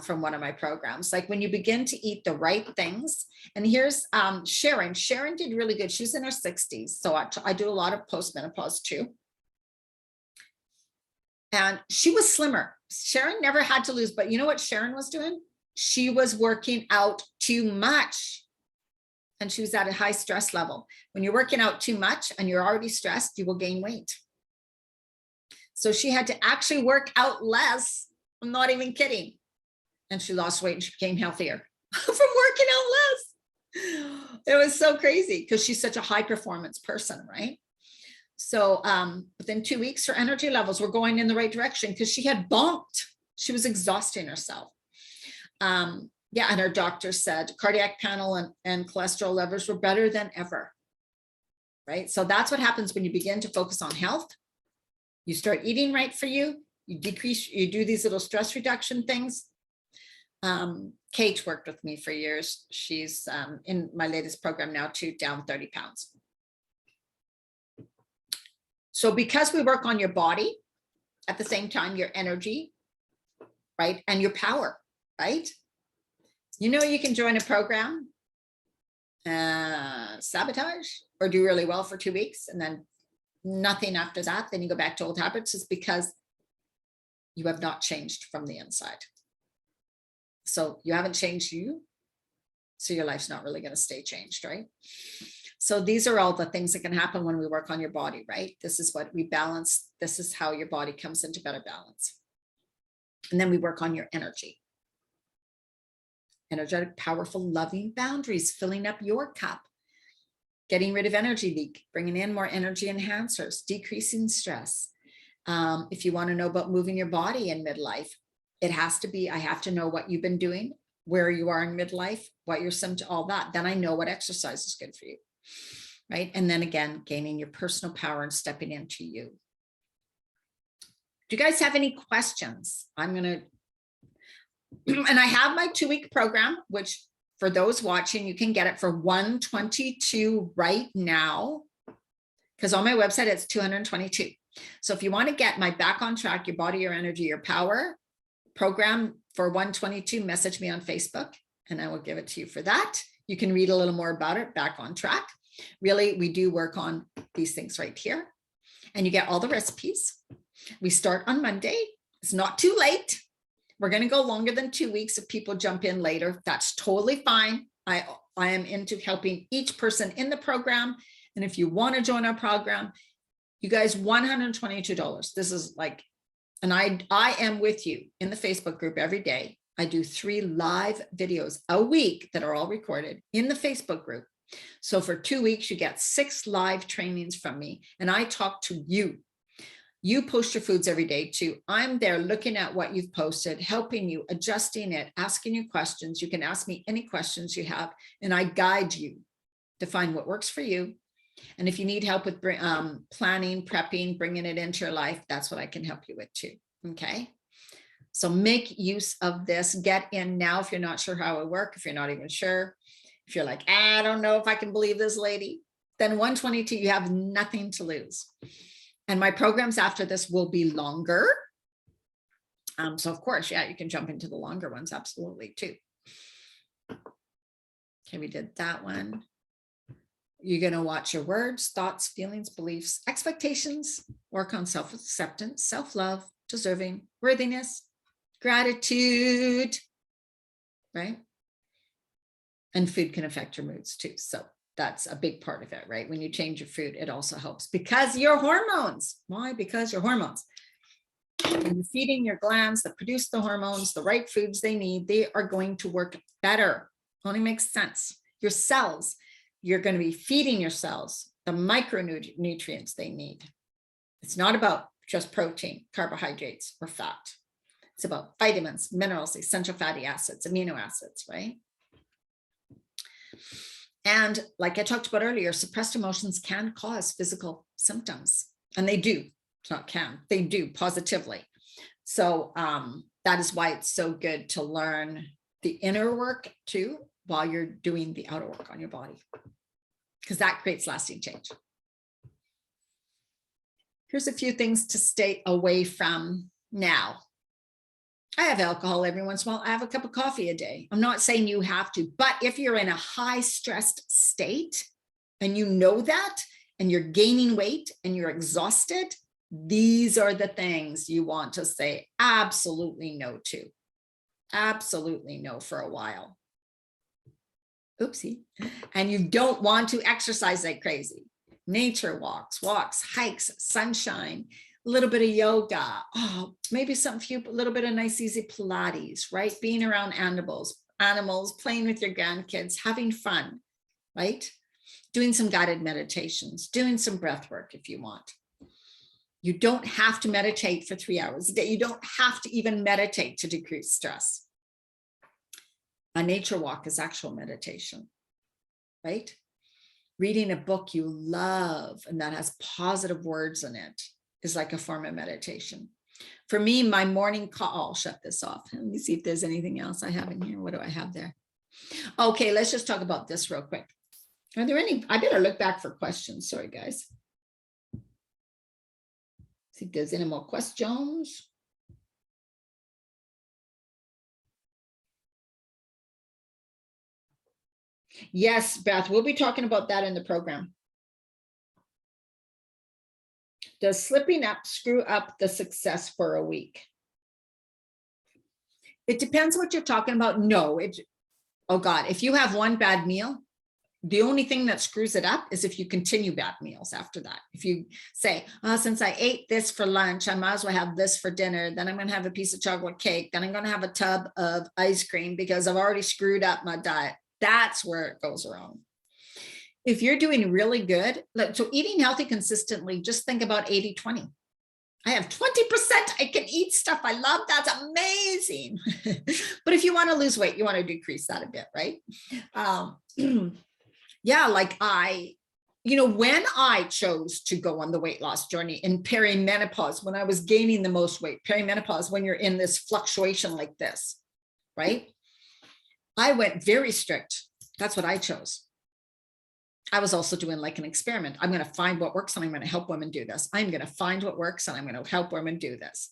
From one of my programs. Like, when you begin to eat the right things, and here's Sharon. Sharon did really good. She's in her 60s. So I do a lot of postmenopause too. And she was slimmer. Sharon never had to lose, but you know what Sharon was doing? She was working out too much. And she was at a high stress level. When you're working out too much and you're already stressed, you will gain weight. So she had to actually work out less. I'm not even kidding. And she lost weight and she became healthier from working out less. It was so crazy because she's such a high performance person, right? So within 2 weeks, her energy levels were going in the right direction because she had bonked. She was exhausting herself. Yeah, and her doctor said cardiac panel and cholesterol levels were better than ever, right? So that's what happens when you begin to focus on health. You start eating right for you. You do these little stress reduction things. Kate worked with me for years. She's in my latest program now too, down 30 pounds. So because we work on your body, at the same time, your energy, right? And your power, right? You know, you can join a program, sabotage, or do really well for 2 weeks and then nothing after that. Then you go back to old habits. Is because you have not changed from the inside. So you haven't changed you, so your life's not really going to stay changed, right? So these are all the things that can happen when we work on your body, right? This is what we balance. This is how your body comes into better balance. And then we work on your energy. Energetic, powerful, loving boundaries, filling up your cup, getting rid of energy leak, bringing in more energy enhancers, decreasing stress. If you want to know about moving your body in midlife, it has to be, I have to know what you've been doing, where you are in midlife, what your symptoms, all that. Then I know what exercise is good for you, right? And then again, gaining your personal power and stepping into you. Do you guys have any questions? I'm going to, and I have my 2-week program, which for those watching, you can get it for $122 right now, because on my website, it's $222. So if you want to get my Back on Track, Your Body, Your Energy, Your Power program for $122, message me on Facebook and I will give it to you for that. You can read a little more about it, Back on Track. Really, we do work on these things right here, and you get all the recipes. We start on Monday. It's not too late. We're going to go longer than 2 weeks. If people jump in later, that's totally fine. I am into helping each person in the program. And if you want to join our program, you guys, $122. This is like, and I am with you in the Facebook group every day. I do 3 live videos a week that are all recorded in the Facebook group. So for 2 weeks, you get 6 live trainings from me, and I talk to you. You post your foods every day too. I'm there looking at what you've posted, helping you, adjusting it, asking you questions. You can ask me any questions you have, and I guide you to find what works for you. And if you need help with planning, prepping, bringing it into your life, that's what I can help you with too. Okay. So make use of this. Get in now if you're not sure how it works, if you're not even sure. If you're like, I don't know if I can believe this lady, then 122, you have nothing to lose. And my programs after this will be longer. So of course, yeah, you can jump into the longer ones. Absolutely too. Okay, we did that one. You're going to watch your words, thoughts, feelings, beliefs, expectations, work on self-acceptance, self-love, deserving, worthiness, gratitude, right? And food can affect your moods too. So that's a big part of it, right? When you change your food, it also helps because your hormones. Why? Because your hormones. When you're feeding your glands that produce the hormones, the right foods they need, they are going to work better. Only makes sense. Your cells, you're going to be feeding your cells the micronutrients they need. It's not about just protein, carbohydrates, or fat. It's about vitamins, minerals, essential fatty acids, amino acids, right? And like I talked about earlier, suppressed emotions can cause physical symptoms, and they do. It's not can, they do positively. So that is why it's so good to learn the inner work too, while you're doing the outer work on your body, because that creates lasting change. Here's a few things to stay away from now. I have alcohol every once in a while. I have a cup of coffee a day. I'm not saying you have to, but if you're in a high stressed state and you know that, and you're gaining weight and you're exhausted, these are the things you want to say absolutely no to. Absolutely no for a while. Oopsie. And you don't want to exercise like crazy. Nature walks, hikes, sunshine, a little bit of yoga. Oh, maybe something for you, a little bit of nice, easy Pilates, right? Being around animals, playing with your grandkids, having fun, right? Doing some guided meditations, doing some breath work if you want. You don't have to meditate for 3 hours a day. You don't have to even meditate to decrease stress. A nature walk is actual meditation, right? Reading a book you love and that has positive words in it is like a form of meditation. For me, my morning call, I'll shut this off. Let me see if there's anything else I have in here. What do I have there? Okay, let's just talk about this real quick. Are there any, I better look back for questions. Sorry, guys. See if there's any more questions. Yes, Beth, we'll be talking about that in the program. Does slipping up screw up the success for a week? It depends what you're talking about. No, oh God, if you have one bad meal, the only thing that screws it up is if you continue bad meals after that. If you say, oh, since I ate this for lunch, I might as well have this for dinner. Then I'm going to have a piece of chocolate cake. Then I'm going to have a tub of ice cream because I've already screwed up my diet. That's where it goes wrong. If you're doing really good, so eating healthy consistently, just think about 80-20. I have 20%. I can eat stuff I love. That's amazing. But if you want to lose weight, you want to decrease that a bit, right? Yeah, like when I chose to go on the weight loss journey in perimenopause, when I was gaining the most weight, perimenopause, when you're in this fluctuation like this, right? I went very strict. That's what I chose. I was also doing like an experiment. I'm going to find what works and I'm going to help women do this. I'm going to find what works and I'm going to help women do this.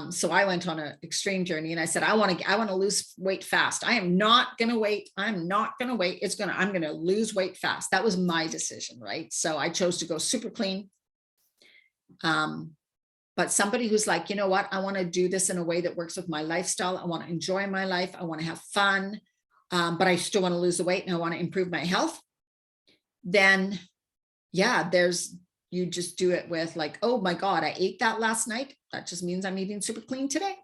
So I went on an extreme journey and I said, I want to lose weight fast. I am not going to wait. I'm not going to wait. I'm going to lose weight fast. That was my decision, right? So I chose to go super clean. But somebody who's like, you know what, I want to do this in a way that works with my lifestyle. I want to enjoy my life. I want to have fun, but I still want to lose the weight and I want to improve my health. Then, yeah, you just do it with like, oh my God, I ate that last night. That just means I'm eating super clean today.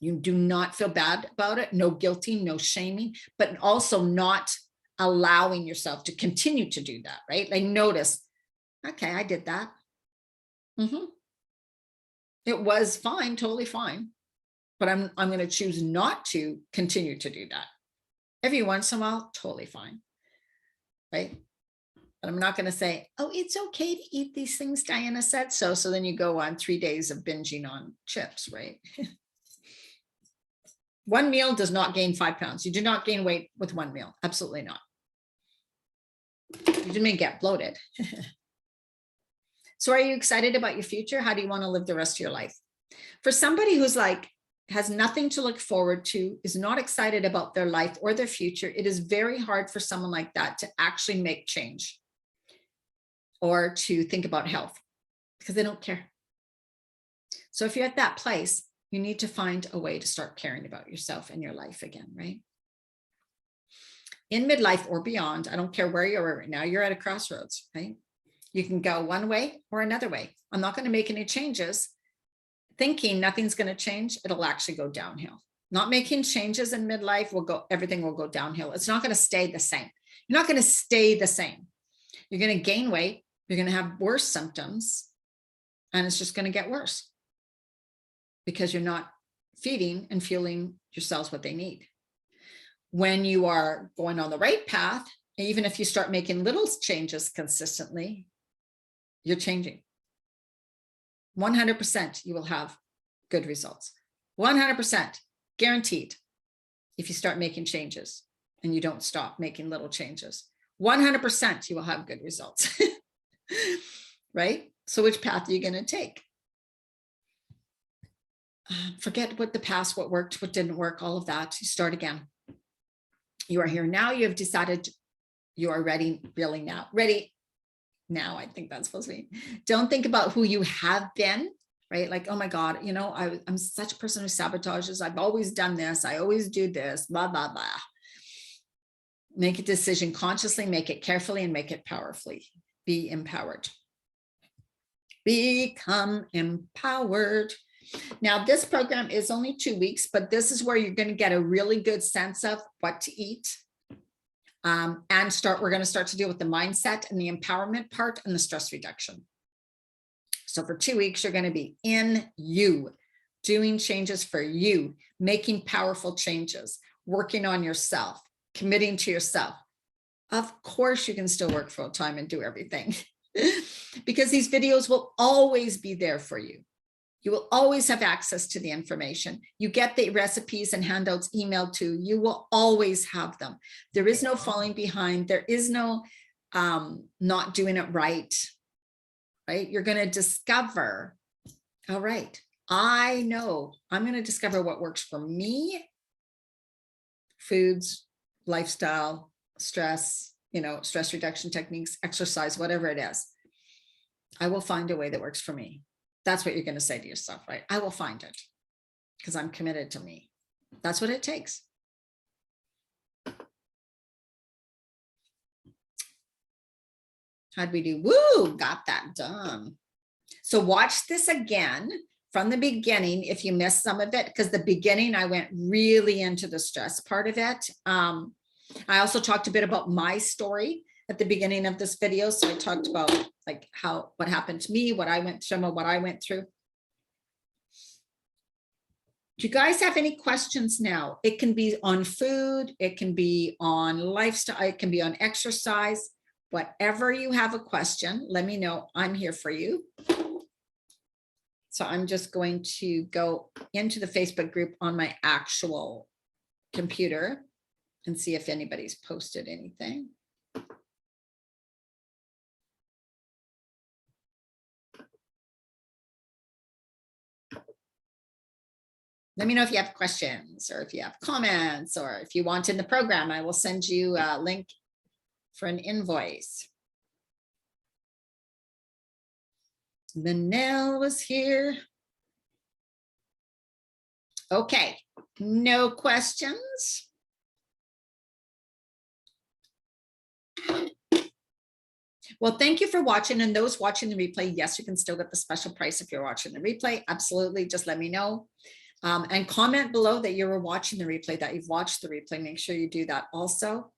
You do not feel bad about it. No guilty, no shaming, but also not allowing yourself to continue to do that, right? Like notice, okay, I did that. It was fine, totally fine. But I'm going to choose not to continue to do that. Every once in a while, totally fine. Right? But I'm not going to say, oh, it's okay to eat these things, Diana said so. So then you go on 3 days of binging on chips, right? One meal does not gain 5 pounds. You do not gain weight with one meal. Absolutely not. You may get bloated. So are you excited about your future? How do you want to live the rest of your life? For somebody who's like, has nothing to look forward to, is not excited about their life or their future, it is very hard for someone like that to actually make change or to think about health because they don't care. So if you're at that place, you need to find a way to start caring about yourself and your life again, right? in midlife or beyond, I don't care where you're right now, you're at a crossroads, right? You can go one way or another way. I'm not going to make any changes thinking nothing's going to change. It'll actually go downhill. Not making changes in midlife everything will go downhill. It's not going to stay the same. You're not going to stay the same. You're going to gain weight. You're going to have worse symptoms, and it's just going to get worse because you're not feeding and fueling your cells what they need. When you are going on the right path, even if you start making little changes consistently, you're changing. 100% you will have good results. 100% guaranteed if you start making changes and you don't stop making little changes. 100% you will have good results. Right? So which path are you going to take? Forget what the past, what worked, what didn't work, all of that. You start again. You are here now. You have decided you are ready, really now. Ready now, I think that's supposed to be. Don't think about who you have been, right? Like, oh my God, you know, I'm such a person who sabotages. I've always done this. I always do this, blah, blah, blah. Make a decision consciously, make it carefully, and make it powerfully. Be empowered. Become empowered. Now, this program is only 2 weeks, but this is where you're going to get a really good sense of what to eat. And we're going to start to deal with the mindset and the empowerment part and the stress reduction. So for 2 weeks, you're going to be in you, doing changes for you, making powerful changes, working on yourself, committing to yourself. Of course, you can still work full time and do everything because these videos will always be there for you. You will always have access to the information. You get the recipes and handouts emailed to you. You will always have them. There is no falling behind. There is no not doing it right, right? You're going to discover, all right, I know I'm going to discover what works for me, foods, lifestyle, stress, stress reduction techniques, exercise, whatever it is. I will find a way that works for me. That's what you're going to say to yourself, right? I will find it because I'm committed to me. That's what it takes. How'd we do? Woo, got that done. So watch this again from the beginning if you missed some of it, because the beginning I went really into the stress part of it. I also talked a bit about my story at the beginning of this video. So I talked about like what happened to me, what I went through. Do you guys have any questions now? It can be on food, it can be on lifestyle, it can be on exercise. Whatever you have a question, let me know. I'm here for you. So I'm just going to go into the Facebook group on my actual computer and see if anybody's posted anything. Let me know if you have questions or if you have comments, or if you want in the program, I will send you a link for an invoice. Manel was here. Okay, no questions. Well, thank you for watching, and those watching the replay, yes, you can still get the special price if you're watching the replay. Absolutely, just let me know. And comment below that you were watching the replay, that you've watched the replay. Make sure you do that also.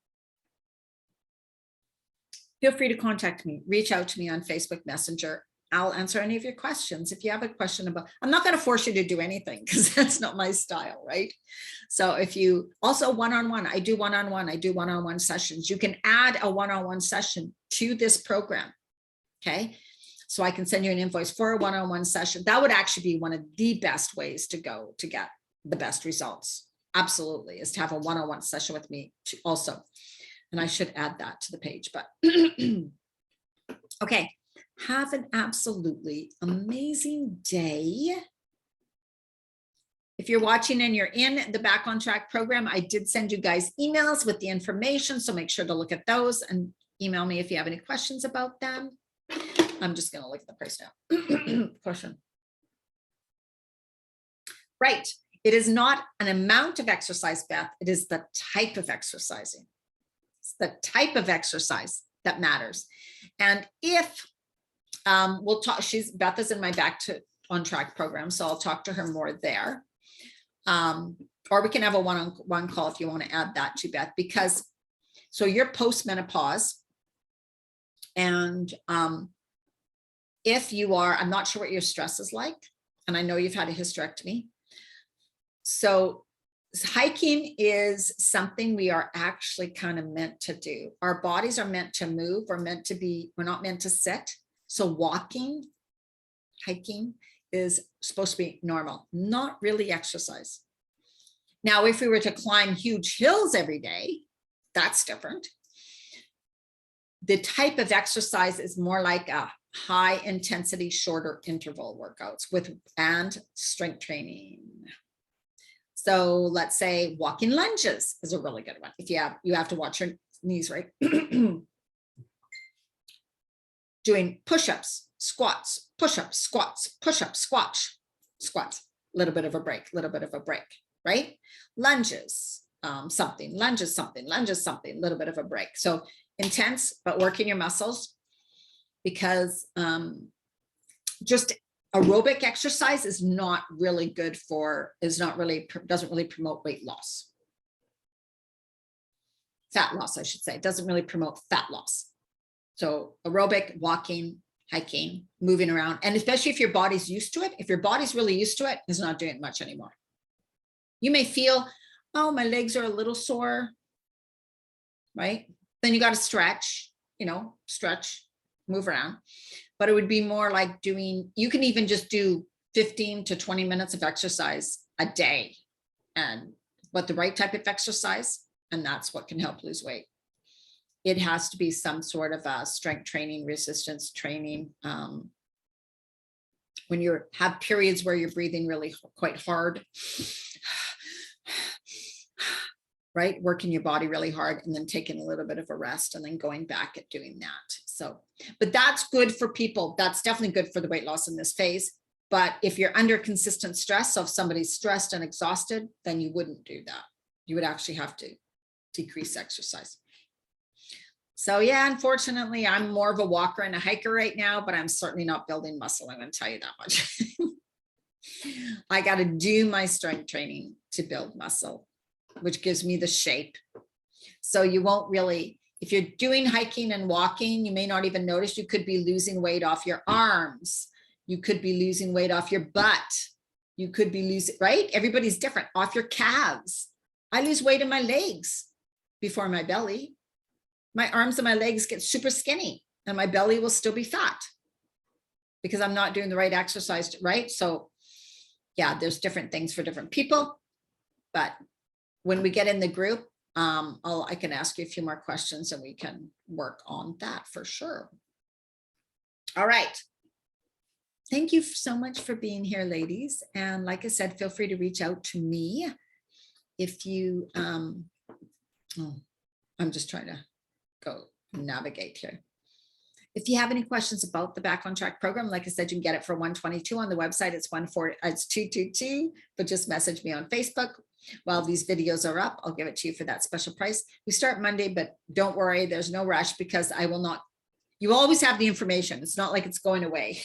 Feel free to contact me, reach out to me on Facebook Messenger. I'll answer any of your questions. If you have a question about, I'm not going to force you to do anything because that's not my style, right? So if you also one-on-one, I do one-on-one sessions. You can add a one-on-one session to this program. Okay. So I can send you an invoice for a one-on-one session. That would actually be one of the best ways to go to get the best results. Absolutely, is to have a one-on-one session with me also. And I should add that to the page, but okay. Have an absolutely amazing day. If you're watching and you're in the Back on Track program, I did send you guys emails with the information. So make sure to look at those and email me if you have any questions about them. I'm just going to look at the price now. Question. Right. It is not an amount of exercise, Beth. It is the type of exercising. It's the type of exercise that matters. And if we'll talk, Beth is in my Back to On Track program, so I'll talk to her more there. Or we can have a one-on-one call if you want to add that to Beth, because so you're post-menopause. And if you are, I'm not sure what your stress is like, and I know you've had a hysterectomy. So hiking is something we are actually kind of meant to do. Our bodies are meant to move. We're not meant to sit. So walking, hiking is supposed to be normal, not really exercise. Now, if we were to climb huge hills every day, that's different. The type of exercise is more like a high intensity, shorter interval workouts and strength training. So let's say walking lunges is a really good one. If you have to watch your knees, right? Doing push-ups, squats, push-ups, squats, push-ups, squats, a little bit of a break, right? Lunges, something, lunges, something, a little bit of a break. So intense, but working your muscles, because just aerobic exercise is not really good doesn't really promote weight loss. Fat loss, I should say. It doesn't really promote fat loss. So aerobic, walking, hiking, moving around, and especially if your body's used to it, if your body's really used to it, it's not doing much anymore. You may feel, oh, my legs are a little sore, right? Then you got to stretch, move around. But it would be more like you can even just do 15 to 20 minutes of exercise a day, but the right type of exercise, and that's what can help lose weight. It has to be some sort of strength training, resistance training. When you have periods where you're breathing really quite hard, right? Working your body really hard and then taking a little bit of a rest and then going back at doing that. So, but that's good for people. That's definitely good for the weight loss in this phase. But if you're under consistent stress, so if somebody's stressed and exhausted, then you wouldn't do that. You would actually have to decrease exercise. So yeah, unfortunately, I'm more of a walker and a hiker right now, but I'm certainly not building muscle. I'm going to tell you that much. I got to do my strength training to build muscle, which gives me the shape. So you won't really, if you're doing hiking and walking, you may not even notice. You could be losing weight off your arms. You could be losing weight off your butt. You could be losing, right? Everybody's different. Off your calves. I lose weight in my legs before my belly. My arms and my legs get super skinny and my belly will still be fat because I'm not doing the right exercise, right? So yeah, there's different things for different people, but when we get in the group, I can ask you a few more questions and we can work on that for sure. All right. Thank you so much for being here, ladies. And like I said, feel free to reach out to me if you, I'm just trying to go navigate here. If you have any questions about the Back on Track program, like I said, you can get it for $122 on the website. It's $222, but just message me on Facebook. While these videos are up, I'll give it to you for that special price. We start Monday, but don't worry, there's no rush because I will not, you always have the information. It's not like it's going away.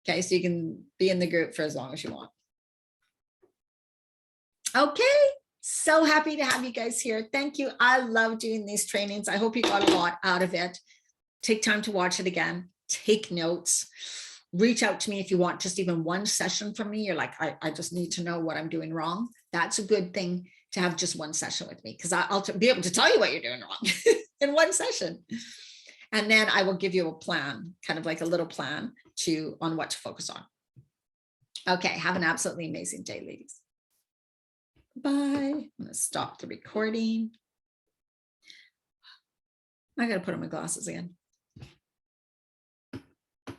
Okay, so you can be in the group for as long as you want. Okay. So happy to have you guys here. Thank you. I love doing these trainings. I hope you got a lot out of it. Take time to watch it again. Take notes. Reach out to me if you want just even one session from me. You're like, I just need to know what I'm doing wrong. That's a good thing to have just one session with me because I'll be able to tell you what you're doing wrong in one session. And then I will give you a plan, kind of like a little plan on what to focus on. Okay, have an absolutely amazing day, ladies. Bye. I'm going to stop the recording. I got to put on my glasses again.